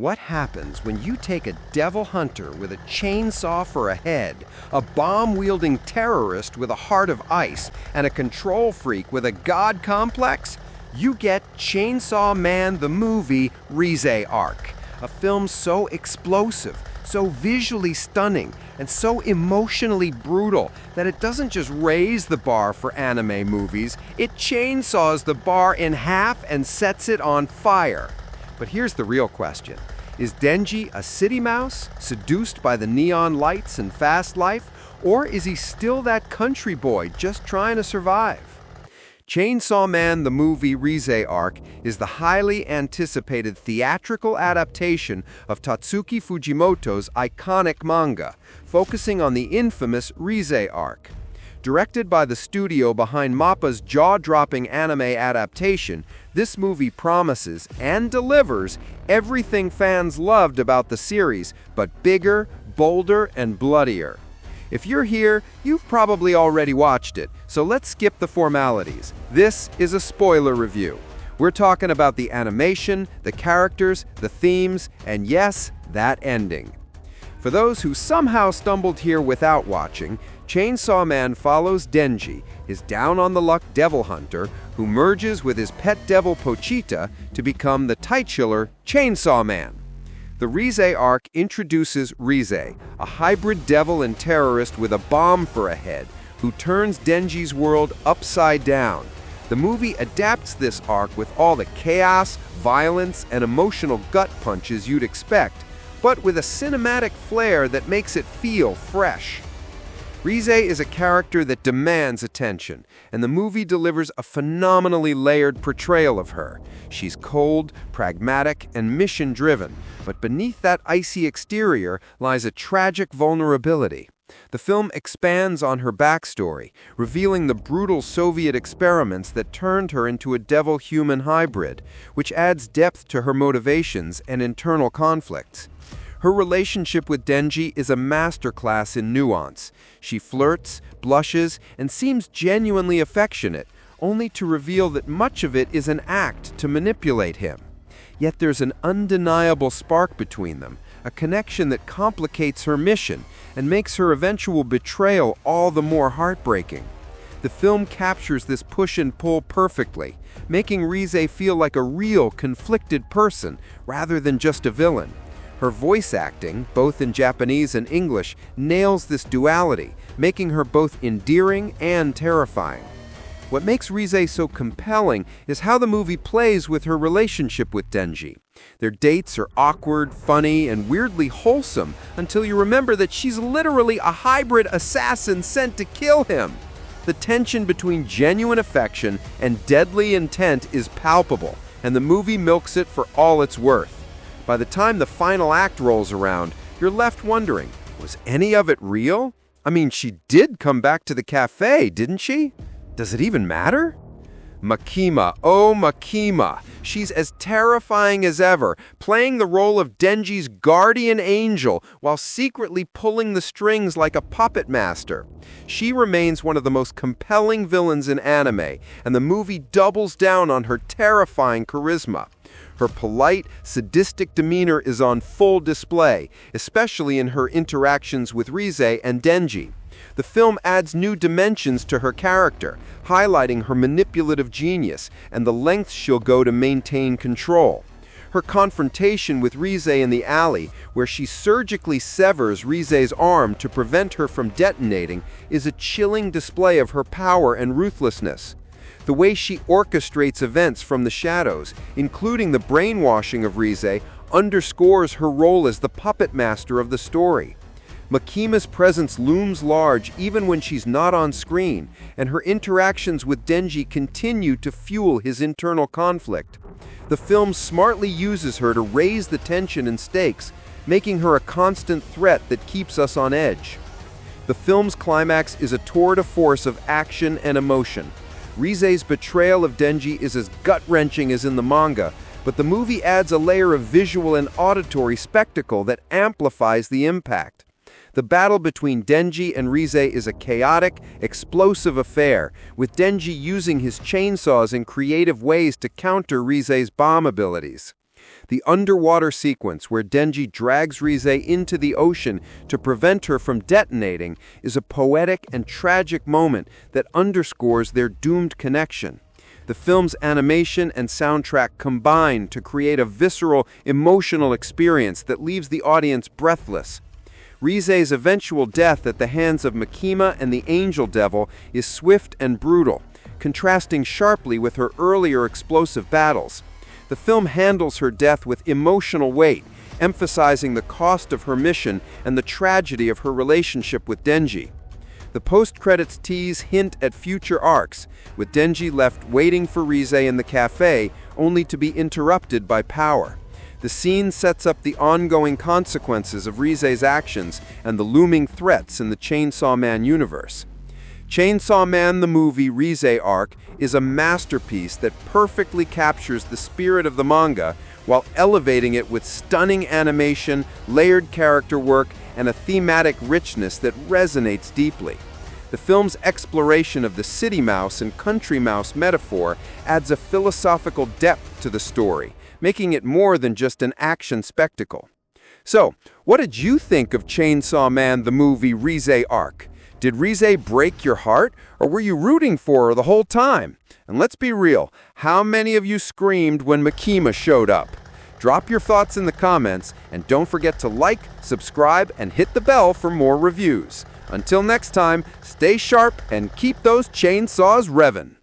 What happens when you take a devil hunter with a chainsaw for a head, a bomb-wielding terrorist with a heart of ice, and a control freak with a god complex? You get Chainsaw Man the movie Reze Arc, a film so explosive, so visually stunning, and so emotionally brutal that it doesn't just raise the bar for anime movies, it chainsaws the bar in half and sets it on fire. But here's the real question. Is Denji a city mouse, seduced by the neon lights and fast life, or is he still that country boy just trying to survive? Chainsaw Man the movie Reze Arc is the highly anticipated theatrical adaptation of Tatsuki Fujimoto's iconic manga, focusing on the infamous Reze Arc. Directed by the studio behind MAPPA's jaw-dropping anime adaptation, this movie promises and delivers everything fans loved about the series, but bigger, bolder, and bloodier. If you're here, you've probably already watched it, so let's skip the formalities. This is a spoiler review. We're talking about the animation, the characters, the themes, and yes, that ending. For those who somehow stumbled here without watching, Chainsaw Man follows Denji, his down-on-the-luck devil hunter, who merges with his pet devil Pochita to become the titular Chainsaw Man. The Reze Arc introduces Reze, a hybrid devil and terrorist with a bomb for a head, who turns Denji's world upside down. The movie adapts this arc with all the chaos, violence, and emotional gut punches you'd expect, but with a cinematic flair that makes it feel fresh. Reze is a character that demands attention, and the movie delivers a phenomenally layered portrayal of her. She's cold, pragmatic, and mission-driven, but beneath that icy exterior lies a tragic vulnerability. The film expands on her backstory, revealing the brutal Soviet experiments that turned her into a devil-human hybrid, which adds depth to her motivations and internal conflicts. Her relationship with Denji is a masterclass in nuance. She flirts, blushes, and seems genuinely affectionate, only to reveal that much of it is an act to manipulate him. Yet there's an undeniable spark between them, a connection that complicates her mission and makes her eventual betrayal all the more heartbreaking. The film captures this push and pull perfectly, making Reze feel like a real, conflicted person rather than just a villain. Her voice acting, both in Japanese and English, nails this duality, making her both endearing and terrifying. What makes Reze so compelling is how the movie plays with her relationship with Denji. Their dates are awkward, funny, and weirdly wholesome until you remember that she's literally a hybrid assassin sent to kill him. The tension between genuine affection and deadly intent is palpable, and the movie milks it for all it's worth. By the time the final act rolls around, you're left wondering, was any of it real? I mean, she did come back to the cafe, didn't she? Does it even matter? Makima, oh Makima, she's as terrifying as ever, playing the role of Denji's guardian angel while secretly pulling the strings like a puppet master. She remains one of the most compelling villains in anime, and the movie doubles down on her terrifying charisma. Her polite, sadistic demeanor is on full display, especially in her interactions with Reze and Denji. The film adds new dimensions to her character, highlighting her manipulative genius and the lengths she'll go to maintain control. Her confrontation with Reze in the alley, where she surgically severs Rize's arm to prevent her from detonating, is a chilling display of her power and ruthlessness. The way she orchestrates events from the shadows, including the brainwashing of Reze, underscores her role as the puppet master of the story. Makima's presence looms large even when she's not on screen, and her interactions with Denji continue to fuel his internal conflict. The film smartly uses her to raise the tension and stakes, making her a constant threat that keeps us on edge. The film's climax is a tour de force of action and emotion. Rize's betrayal of Denji is as gut-wrenching as in the manga, but the movie adds a layer of visual and auditory spectacle that amplifies the impact. The battle between Denji and Reze is a chaotic, explosive affair, with Denji using his chainsaws in creative ways to counter Rize's bomb abilities. The underwater sequence where Denji drags Reze into the ocean to prevent her from detonating is a poetic and tragic moment that underscores their doomed connection. The film's animation and soundtrack combine to create a visceral, emotional experience that leaves the audience breathless. Rize's eventual death at the hands of Makima and the Angel Devil is swift and brutal, contrasting sharply with her earlier explosive battles. The film handles her death with emotional weight, emphasizing the cost of her mission and the tragedy of her relationship with Denji. The post-credits tease hint at future arcs, with Denji left waiting for Reze in the cafe, only to be interrupted by power. The scene sets up the ongoing consequences of Rize's actions and the looming threats in the Chainsaw Man universe. Chainsaw Man the movie Reze Arc is a masterpiece that perfectly captures the spirit of the manga while elevating it with stunning animation, layered character work, and a thematic richness that resonates deeply. The film's exploration of the city mouse and country mouse metaphor adds a philosophical depth to the story, making it more than just an action spectacle. So, what did you think of Chainsaw Man the movie Reze Arc? Did Reze break your heart, or were you rooting for her the whole time? And let's be real, how many of you screamed when Makima showed up? Drop your thoughts in the comments, and don't forget to like, subscribe, and hit the bell for more reviews. Until next time, stay sharp and keep those chainsaws revving.